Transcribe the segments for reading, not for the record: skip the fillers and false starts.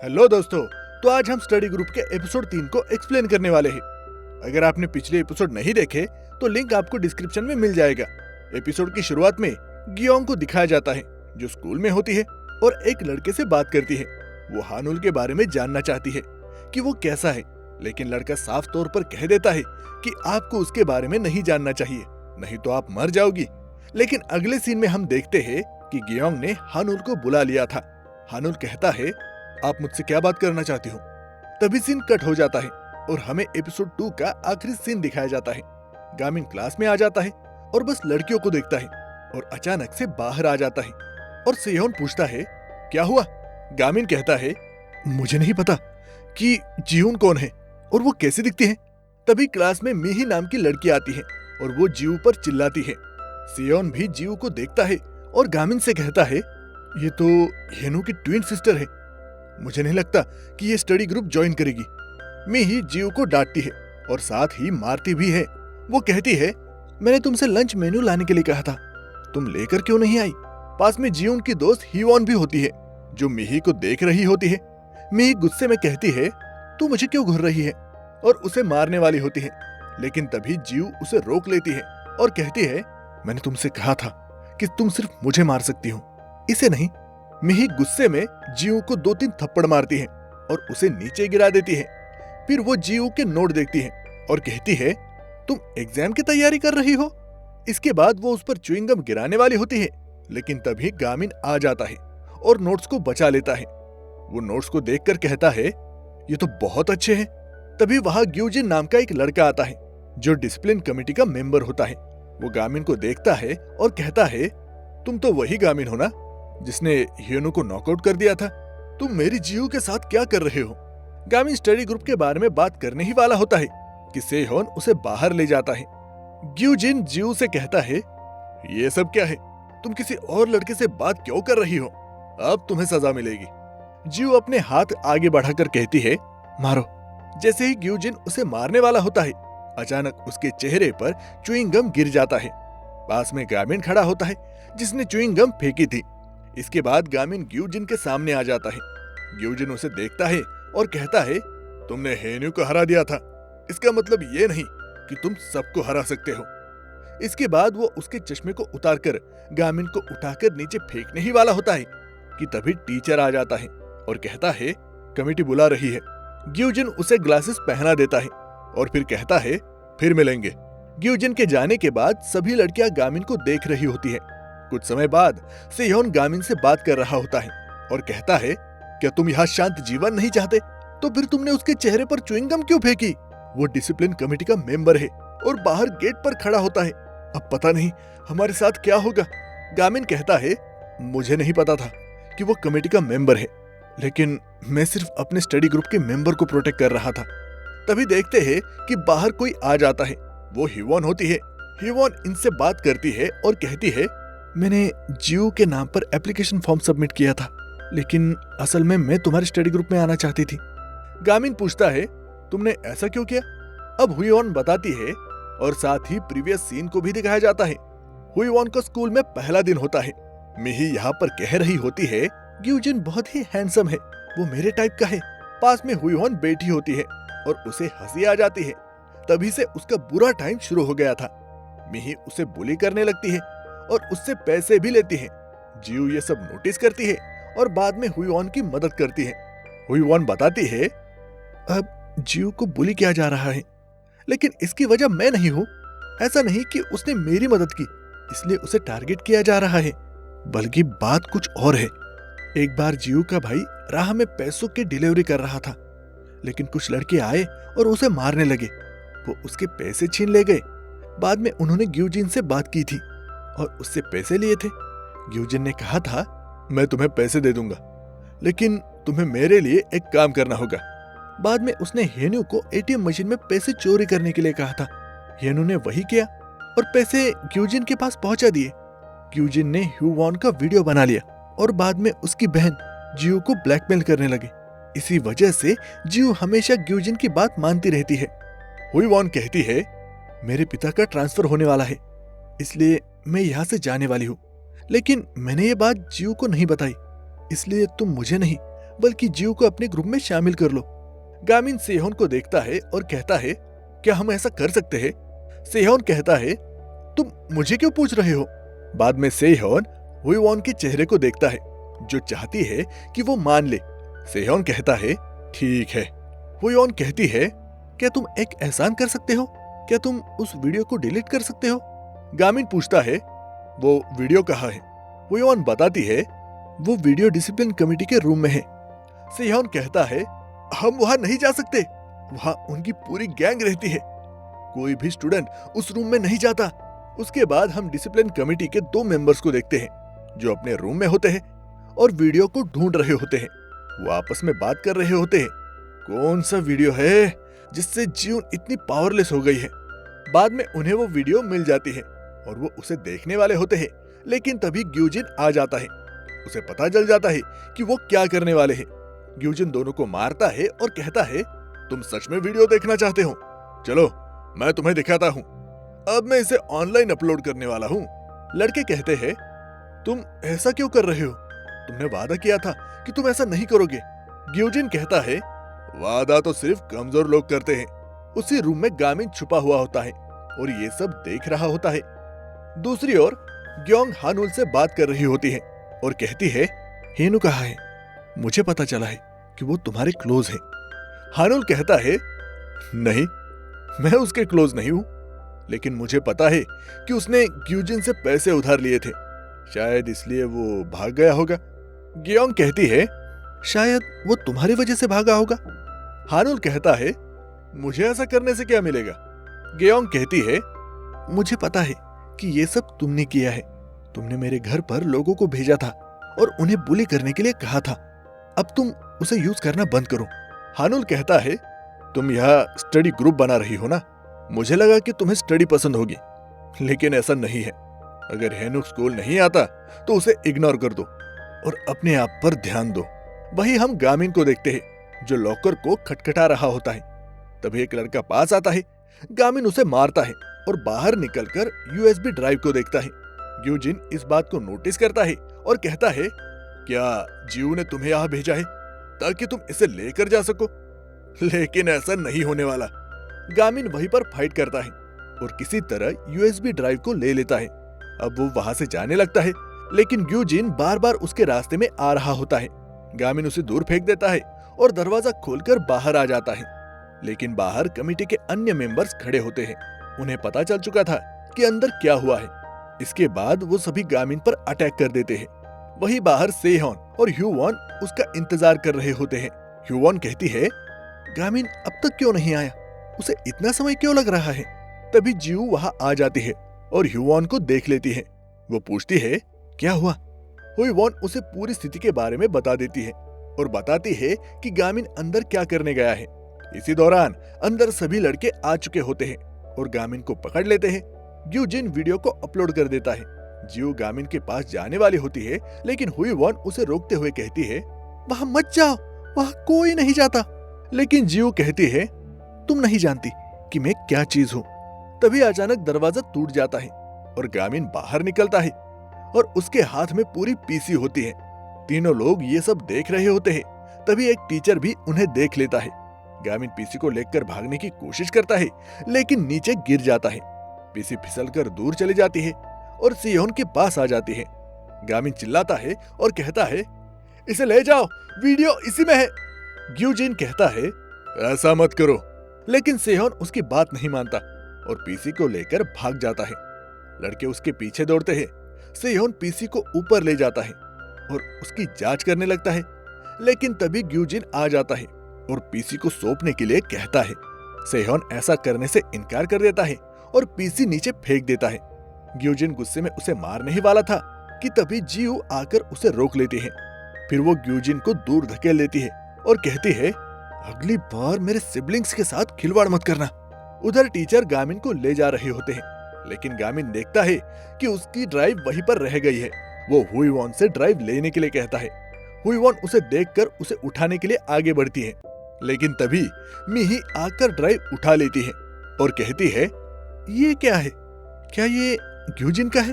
Hello दोस्तों। तो आज हम स्टडी ग्रुप के एपिसोड 3 को एक्सप्लेन करने वाले हैं। अगर आपने पिछले एपिसोड नहीं देखे तो लिंक आपको डिस्क्रिप्शन में मिल जाएगा। एपिसोड की शुरुआत में गियोंग को दिखाया जाता है जो स्कूल में होती है और एक लड़के से बात करती है। वो हानुल के बारे में जानना चाहती है कि वो कैसा है, लेकिन लड़का साफ तौर पर कह देता है कि आपको उसके बारे में नहीं जानना चाहिए, नहीं तो आप मर जाओगी। लेकिन अगले सीन में हम देखते हैं कि गियोंग ने हानुल को बुला लिया था। हानुल कहता है, आप मुझसे क्या बात करना चाहती हो? तभी सीन कट हो जाता है और हमें एपिसोड 2 का आखिरी सीन दिखाया जाता है। गामिन क्लास में आ जाता है और बस लड़कियों को देखता है और अचानक से बाहर आ जाता है और सेयोन पूछता है, क्या हुआ? गामिन कहता है, मुझे नहीं पता कि जियून कौन है और वो कैसी दिखती है। तभी क्लास में मीही नाम की लड़की आती है और वो जियू पर चिल्लाती है। सेयोन भी जियू को देखता है और गामिन से कहता है, ये तो हेनु की ट्विन सिस्टर है। मुझे नहीं लगता कि ये स्टडी ग्रुप ज्वाइन करेगी। मीही जियू को डांटती है और साथ ही मारती भी है। वो कहती है, मैंने तुमसे लंच मेन्यू लाने के लिए कहा था, तुम लेकर क्यों नहीं आई? पास में जियून की दोस्त हीवॉन भी होती है जो मीही को देख रही होती है। मीही गुस्से में कहती है, तू मुझे क्यों घूर रही है, और उसे मारने वाली होती है। लेकिन तभी जियू उसे रोक लेती है और कहती है, मैंने तुमसे कहा था कि तुम सिर्फ मुझे मार सकती हो, इसे नहीं। मीही गुस्से में जियू को 2-3 थप्पड़ मारती है और उसे नीचे गिरा देती है। फिर वो जियू के नोट देखती है और कहती है, तुम एग्जाम की तैयारी कर रही हो? इसके बाद वो उस पर च्युइंगम गिराने वाली होती है, लेकिन तभी गामिन आ जाता है और नोट्स को बचा लेता है। वो नोट्स को देखकर कहता है, ये तो बहुत अच्छे हैं। तभी वहां ग्यूजिन नाम का एक लड़का आता है जो डिसिप्लिन कमेटी का मेंबर होता है। वो गामिन को देखता है और कहता है, तुम तो वही गामिन हो ना जिसने हियोनु को नॉकआउट कर दिया था? तुम मेरी जियू के साथ क्या कर रहे हो? गामिन स्टडी ग्रुप के बारे में बात करने ही वाला होता है कि सेहोन उसे बाहर ले जाता है। ग्यूजिन जियू से कहता है, ये सब क्या है? तुम किसी और लड़के से बात क्यों कर रही हो? अब तुम्हें सजा मिलेगी। जियू अपने हाथ आगे बढ़ाकर कहती है, मारो। जैसे ही ग्यूजिन उसे मारने वाला होता है, अचानक उसके चेहरे पर च्युइंग गम गिर जाता है। पास में गामिन खड़ा होता है जिसने च्युइंग गम फेंकी थी। इसके बाद गामिन ग्यूजिन के सामने आ जाता है। ग्यूजिन उसे देखता है और कहता है, तुमने हेन्यू को हरा दिया था, इसका मतलब ये नहीं कि तुम सबको हरा सकते हो। इसके बाद वो उसके चश्मे को उतारकर गामिन को उठाकर नीचे फेंकने ही वाला होता है कि तभी टीचर आ जाता है और कहता है, कमेटी बुला रही है। ग्यूजिन उसे ग्लासेस पहना देता है और फिर कहता है, फिर मिलेंगे। ग्यूजिन के जाने के बाद सभी लड़कियां गामिन को देख रही होती है। कुछ समय बाद सेयोन गामिन से बात कर रहा होता है और कहता है, क्या तुम यहाँ शांत जीवन नहीं चाहते? तो फिर तुमने उसके चेहरे पर च्युइंग गम क्यों फेंकी? वो डिसिप्लिन कमेटी का मेंबर है और बाहर गेट पर खड़ा होता है। अब पता नहीं हमारे साथ क्या होगा। गामिन कहता है, मुझे नहीं पता था कि वो कमेटी का मेंबर है, लेकिन मैं सिर्फ अपने स्टडी ग्रुप के मेंबर को प्रोटेक्ट कर रहा था। तभी देखते हैं कि बाहर कोई आ जाता है। वो हीवॉन होती है। हीवॉन इनसे बात करती है और कहती है, मैंने जियू के नाम पर एप्लीकेशन फॉर्म सबमिट किया था, लेकिन असल में मैं तुम्हारे स्टडी ग्रुप में आना चाहती थी। गामिन पूछता है, तुमने ऐसा क्यों किया? अब हुईवॉन बताती है और साथ ही प्रीवियस सीन को भी दिखाया जाता है। हुईवॉन का स्कूल में पहला दिन होता है। मीही यहाँ पर कह रही होती है, ग्यूजिन बहुत ही हैंडसम है, वो मेरे टाइप का है। पास में हुईवॉन बैठी होती है और उसे हंसी आ जाती है। तभी से उसका बुरा टाइम शुरू हो गया था। मीही उसे बुली करने लगती है और उससे पैसे भी लेती है। जियू ये सब नोटिस करती है और बाद में हुईवॉन की मदद करती है। हुईवॉन बताती है, अब जियू को बुली किया जा रहा है, लेकिन इसकी वजह मैं नहीं हूँ। ऐसा नहीं कि उसने मेरी मदद की इसलिए उसे टारगेट किया जा रहा है, बल्कि बात कुछ और है। एक बार जियू का भाई राह में पैसों की डिलीवरी कर रहा था, लेकिन कुछ लड़के आए और उसे मारने लगे। वो उसके पैसे छीन ले गए। बाद में उन्होंने ग्यूजिन से बात की थी और उससे पैसे लिए थे। ग्यूजिन ने कहा था, मैं तुम्हें पैसे दे दूंगा, लेकिन तुम्हें मेरे लिए एक काम करना होगा। बाद में उसने हेन्यू को एटीएम मशीन में पैसे चोरी करने के लिए कहा था। हेन्यू ने वही किया और पैसे ग्यूजिन के पास पहुंचा दिए। ग्यूजिन ने ह्यूवॉन का वीडियो बना लिया और बाद में उसकी बहन जियू को ब्लैकमेल करने लगे। इसी वजह से जियू हमेशा ग्यूजिन की बात मानती रहती है। हुईवॉन कहती है, मेरे पिता का ट्रांसफर होने वाला है, इसलिए मैं यहाँ से जाने वाली हूँ, लेकिन मैंने ये बात जियू को नहीं बताई, इसलिए तुम मुझे नहीं बल्कि जियो को अपने ग्रुप में शामिल कर लो। गामिन सेहोन को देखता है और कहता है, क्या हम ऐसा कर सकते हैं? सेहोन कहता है, तुम मुझे क्यों पूछ रहे हो? बाद में सेहोन हुईवॉन के चेहरे को देखता है, जो चाहती है कि वो मान ले। सेहोन कहता है, ठीक है। हुईवॉन कहती है, क्या तुम एक एहसान कर सकते हो? क्या तुम उस वीडियो को डिलीट कर सकते हो? गामिन पूछता है, वो वीडियो कहाँ है? हुईवॉन बताती है, वो वीडियो डिसिप्लिन कमेटी के रूम में है। सेहोन कहता है, हम वहां नहीं जा सकते, वहां उनकी पूरी गैंग रहती है, कोई भी स्टूडेंट उस रूम में नहीं जाता। उसके बाद हम डिसिप्लिन कमेटी के 2 मेंबर्स को देखते हैं, जो अपने रूम में होते हैं और वीडियो को ढूंढ रहे होते हैं। वो आपस में बात कर रहे होते हैं, कौन सा वीडियो है जिससे जीवन इतनी पावरलेस हो गई है। बाद में उन्हें वो वीडियो मिल जाती है और वो उसे देखने वाले होते हैं, लेकिन तभी ग्यूजिन आ जाता है। उसे पता चल जाता है कि वो क्या करने वाले हैं। ग्यूजिन दोनों को मारता है और कहता है, तुम सच में वीडियो देखना चाहते हो? चलो मैं तुम्हें दिखाता हूँ। अब मैं इसे ऑनलाइन अपलोड करने वाला हूँ। लड़के कहते हैं, तुम ऐसा क्यों कर रहे हो? तुमने वादा किया था कि तुम ऐसा नहीं करोगे। ग्यूजिन कहता है, वादा तो सिर्फ कमजोर लोग करते हैं। उसी रूम में गामिन छुपा हुआ होता है और ये सब देख रहा होता है। दूसरी ओर ग्योंग हानुल से बात कर रही होती है और कहती है, हेनु कहाँ है? मुझे पता चला है कि वो तुम्हारे क्लोज है। हानुल कहता है, नहीं, मैं उसके क्लोज नहीं हूं, लेकिन मुझे पता है कि उसने ग्यूजिन से पैसे उधार लिए थे, शायद इसलिए वो भाग गया होगा। ग्योंग कहती है, शायद वो तुम्हारी वजह से भागा होगा। हानुल कहता है, मुझे ऐसा करने से क्या मिलेगा? ग्योंग कहती है, मुझे पता है कि ये सब तुमने किया है। तुमने मेरे घर पर लोगों को भेजा था और उन्हें बुली करने के लिए कहा था। अब तुम उसे यूज करना बंद करो। हानुल कहता है, तुम यहाँ स्टडी ग्रुप बना रही हो ना? मुझे लगा कि तुम्हें स्टडी पसंद होगी, लेकिन ऐसा नहीं है। अगर हेनुक स्कूल नहीं आता तो उसे इग्नोर कर दो और अपने आप पर ध्यान दो। वही हम गामिन को देखते हैं, जो लॉकर को खटखटा रहा होता है। तभी एक लड़का पास आता है। गामिन उसे मारता है और बाहर निकलकर यूएसबी ड्राइव को देखता है। ग्यूजिन इस बात को नोटिस करता है और कहता है, क्या जियो ने तुम्हें यहाँ भेजा है ताकि तुम इसे लेकर जा सको? लेकिन ऐसा नहीं होने वाला। गामिन वहीं पर फाइट करता है और किसी तरह यूएसबी ड्राइव को ले लेता है। अब वो वहां से जाने लगता है, लेकिन ग्यूजिन बार बार उसके रास्ते में आ रहा होता है। गामिन उसे दूर फेंक देता है और दरवाजा खोलकर बाहर आ जाता है। लेकिन बाहर कमेटी के अन्य मेंबर्स खड़े होते हैं। उन्हें पता चल चुका था कि अंदर क्या हुआ है। इसके बाद वो सभी गामिन पर अटैक कर देते हैं। वहीं बाहर सेहोन और ह्यूवॉन उसका इंतजार कर रहे होते हैं। ह्यूवॉन कहती है, गामिन अब तक क्यों नहीं आया? उसे इतना समय क्यों लग रहा है? तभी जियो वहां आ जाती है और ह्यूवॉन को देख लेती है। वो पूछती है, क्या हुआ? ह्यूवॉन उसे पूरी स्थिति के बारे में बता देती है और बताती है कि गामिन अंदर क्या करने गया है। इसी दौरान अंदर सभी लड़के आ चुके होते हैं और गामिन को पकड़ लेते हैं। ग्यूजिन वीडियो को अपलोड कर देता है। जियो गामिन के पास जाने वाली होती है, लेकिन हुईवॉन उसे रोकते हुए कहती है, वहां मत जाओ, वहां कोई नहीं जाता। लेकिन जियो कहती है, तुम नहीं जानती कि मैं क्या चीज हूँ। तभी अचानक दरवाजा टूट जाता है और गामिन बाहर निकलता है और उसके हाथ में पूरी पीसी होती है। तीनों लोग ये सब देख रहे होते हैं। तभी एक टीचर भी उन्हें देख लेता है। गामिन पीसी को लेकर भागने की कोशिश करता है, लेकिन नीचे गिर जाता है। पीसी फिसलकर दूर चली जाती है और सियोन के पास आ जाती है। गामिन चिल्लाता है और कहता है, इसे ले जाओ, वीडियो इसी में है। ग्यूजिन कहता है, ऐसा मत करो, लेकिन सेहोन उसकी बात नहीं मानता और पीसी को लेकर भाग जाता है। लड़के उसके पीछे दौड़ते हैं। सेहोन पीसी को ऊपर ले जाता है और उसकी जांच करने लगता है, लेकिन तभी ग्यूजिन आ जाता है और पीसी को सौंपने के लिए कहता है। सेहोन ऐसा करने से इनकार कर देता है और पीसी नीचे फेंक देता है। ग्यूजिन गुस्से में उसे मारने ही वाला था कि तभी जियो आकर उसे रोक लेती है। फिर वो ग्यूजिन को दूर धकेल देती है और कहती है, अगली बार मेरे सिबलिंग्स के साथ खिलवाड़ मत करना। उधर टीचर गामिन को ले जा रहे होते हैं, लेकिन गामिन देखता है कि उसकी ड्राइव वहीं पर रह गई है। वो हुईवॉन से ड्राइव लेने के लिए कहता है। हुईवॉन उसे देखकर उसे उठाने के लिए आगे बढ़ती है, लेकिन तभी मिही आकर ड्राइव उठा लेती है और कहती है, ये क्या है? क्या ये ग्यूजिन का है?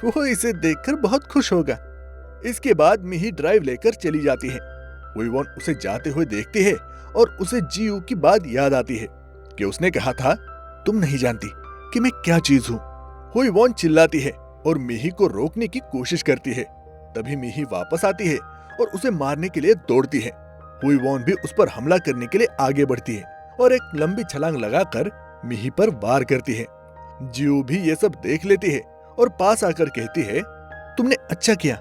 वो इसे देखकर बहुत खुश होगा। इसके बाद मिही ड्राइव लेकर चली जाती है। हुईवॉन उसे जाते हुए देखती है और उसे जियू की बात याद आती है कि उसने कहा था, तुम नहीं जानती कि मैं क्या चीज हूँ। हुईवॉन चिल्लाती है और मिही को रोकने की कोशिश करती है। तभी मिही वापस आती है और उसे मारने के लिए दौड़ती है। हुईवॉन भी उस पर हमला करने के लिए आगे बढ़ती है और एक लंबी छलांग लगाकर मिही पर वार करती है। जियू भी ये सब देख लेती है और पास आकर कहती है, तुमने अच्छा किया।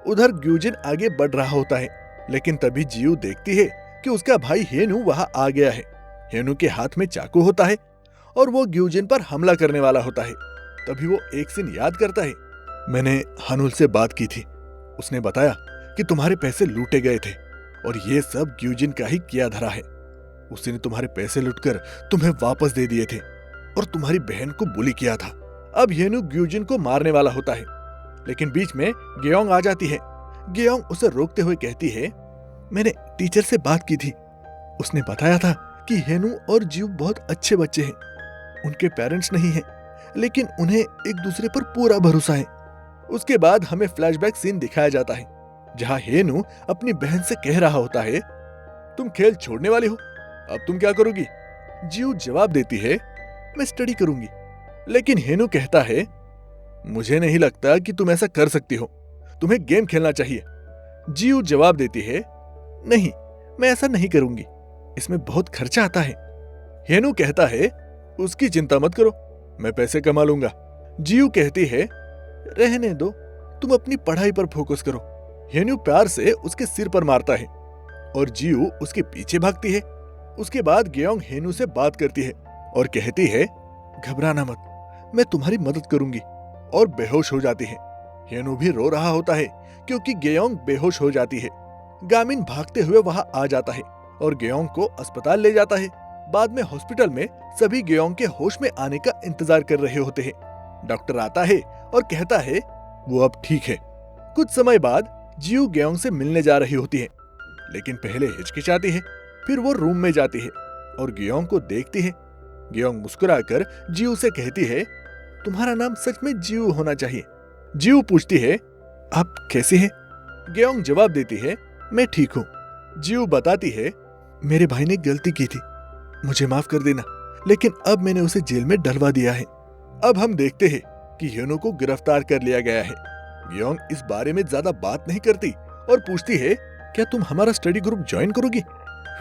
उधर ग्यूजिन आगे बढ़ रहा होता है, लेकिन तभी जियू देखती है कि उसका भाई हेनु वहां आ गया है। हेनु के हाथ में चाकू होता है और वो ग्यूजिन पर हमला करने वाला होता है। तभी वो एक सीन याद करता है, मैंने हानुल से बात की थी। उसने बताया कि तुम्हारे पैसे लूटे गए थे और ये सब ग्यूजिन का ही किया धरा है। उसने तुम्हारे पैसे लूटकर तुम्हें वापस दे दिए थे और तुम्हारी बहन को बुली किया था। अब हेनु ग्यूजिन को मारने वाला होता है, लेकिन बीच में गेयोंग आ जाती है। गेयोंग उसे रोकते हुए कहती है, मैंने टीचर से बात की थी। उसने बताया था कि हेनु और जियू बहुत अच्छे बच्चे हैं। उनके पेरेंट्स नहीं हैं, लेकिन उन्हें एक दूसरे पर पूरा भरोसा है। उसके बाद हमें फ्लैशबैक सीन दिखाया जाता है, जहां हेनु अपनी बहन से कह रहा होता है, तुम खेल छोड़ने वाली हो, अब तुम क्या करोगी? जियू जवाब देती है, मैं स्टडी करूंगी। लेकिन हेनु कहता है, मुझे नहीं लगता कि तुम ऐसा कर सकती हो, तुम्हें गेम खेलना चाहिए। जियू जवाब देती है, नहीं, मैं ऐसा नहीं करूंगी, इसमें बहुत खर्चा आता है। हेनु कहता है, उसकी चिंता मत करो, मैं पैसे कमा लूंगा। जियू कहती है, रहने दो, तुम अपनी पढ़ाई पर फोकस करो। हेनु प्यार से उसके सिर पर मारता है और जियू उसके पीछे भागती है। उसके बाद गेयोंग हेनु से बात करती है और कहती है, घबराना मत, मैं तुम्हारी मदद करूंगी, और बेहोश हो जाती है। हेनु भी रो रहा होता है क्योंकि गेयोंग बेहोश हो जाती है। गामिन भागते हुए वहां आ जाता है और गेयोंग को अस्पताल ले जाता है। बाद में हॉस्पिटल में सभी गेयोंग के होश में आने का इंतजार कर रहे होते हैं। डॉक्टर आता है और कहता है, वो अब ठीक है। कुछ समय बाद जियू गेयोंग से मिलने जा रही होती है, लेकिन पहले हिचकिचाती है। फिर वो रूम में जाती है और गेयोंग को देखती है। गेयोंग मुस्कुराकर जियू से कहती है, तुम्हारा नाम सच में जियू होना चाहिए। जियू पूछती है, आप कैसे हैं? गेयोंग जवाब देती है, मैं ठीक हूँ। जियू बताती है, मेरे भाई ने गलती की थी, मुझे माफ कर देना, लेकिन अब मैंने उसे जेल में डलवा दिया है। अब हम देखते हैं कि हेनु को गिरफ्तार कर लिया गया है। गेयोंग इस बारे में ज्यादा बात नहीं करती और पूछती है, क्या तुम हमारा स्टडी ग्रुप ज्वाइन करोगी?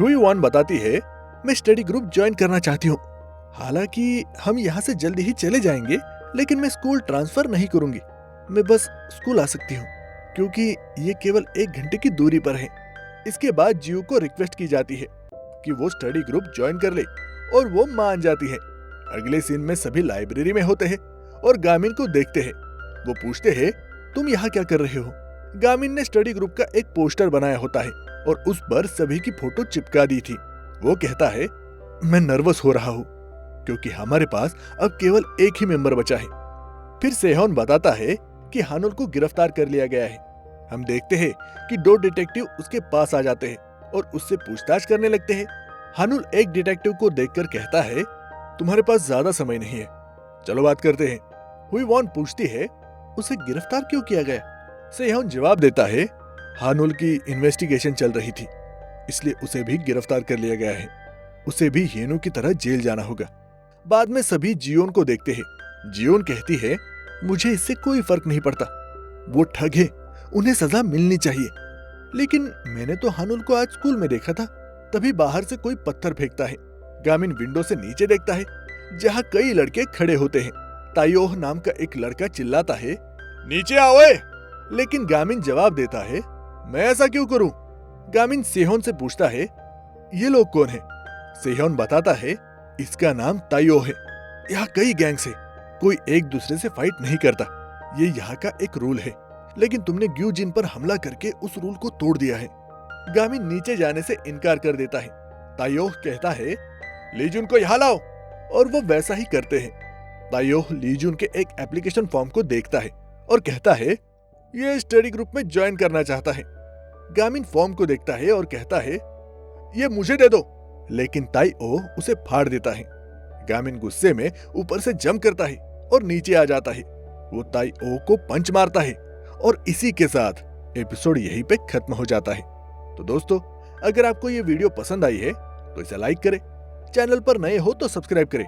हुईवॉन बताती है, मैं स्टडी ग्रुप ज्वाइन करना चाहती हूँ। हालांकि हम यहाँ से जल्दी ही चले जाएंगे, लेकिन मैं स्कूल ट्रांसफर नहीं करूंगी। मैं बस स्कूल आ सकती हूँ क्योंकि ये केवल 1 घंटे की दूरी पर है। इसके बाद जियू को रिक्वेस्ट की जाती है कि वो स्टडी ग्रुप ज्वाइन कर ले और वो मान जाती है। अगले सीन में सभी लाइब्रेरी में होते हैं और गामिन को देखते हैं। वो पूछते हैं, तुम यहाँ क्या कर रहे हो? गामिन ने स्टडी ग्रुप का एक पोस्टर बनाया होता है और उस पर सभी की फोटो चिपका दी थी। वो कहता है, मैं नर्वस हो रहा हूँ क्योंकि हमारे पास अब केवल एक ही मेंबर बचा है। फिर सेहोन बताता है कि हानुल को गिरफ्तार कर लिया गया है। हम देखते हैं कि 2 डिटेक्टिव उसके पास आ जाते हैं और उससे पूछताछ करने लगते हैं। हानुल एक डिटेक्टिव को देखकर कहता है, तुम्हारे पास ज्यादा समय नहीं है, चलो बात करते हैं। हुईवॉन पूछती है, उसे गिरफ्तार क्यों किया गया? सेहोन जवाब देता है, हानुल की इन्वेस्टिगेशन चल रही थी, इसलिए उसे भी गिरफ्तार कर लिया गया है। उसे भी हेनु की तरह जेल जाना होगा। बाद में सभी जियोन को देखते हैं। जियोन कहती है, मुझे इससे कोई फर्क नहीं पड़ता, वो ठग है, उन्हें सजा मिलनी चाहिए। लेकिन मैंने तो हानुल को आज स्कूल में देखा था। तभी बाहर से कोई पत्थर फेंकता है। गामिन विंडो से नीचे देखता है जहां कई लड़के खड़े होते हैं। तायोह नाम का एक लड़का चिल्लाता है, नीचे आओ। लेकिन गामिन जवाब देता है, मैं ऐसा क्यों करूं? गामिन सेहोन से पूछता है, ये लोग कौन है? सेहोन बताता है, इसका नाम तायोह है। यहाँ कई गैंग्स है, कोई एक दूसरे से फाइट नहीं करता, ये यहाँ का एक रूल है। लेकिन तुमने ग्यूजिन पर हमला करके उस रूल को तोड़ दिया है। गामिन नीचे जाने से इनकार कर देता है। तायोह कहता है, लीजुन को यहाँ लाओ, और वो वैसा ही करते हैं। तायोह लीजुन के एक एप्लीकेशन फॉर्म को देखता है और कहता है, ये स्टडी ग्रुप में ज्वाइन करना चाहता है। गामिन फॉर्म को देखता है और कहता है, ये मुझे दे दो, लेकिन ताइओ उसे फाड़ देता है। गामिन गुस्से में ऊपर से जंप करता है और नीचे आ जाता है। वो ताइओ को पंच मारता है और इसी के साथ एपिसोड यहीं पे खत्म हो जाता है। तो दोस्तों, अगर आपको ये वीडियो पसंद आई है तो इसे लाइक करें, चैनल पर नए हो तो सब्सक्राइब करें।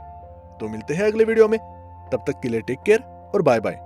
तो मिलते हैं अगले वीडियो में, तब तक के लिए टेक केयर और बाय बाय।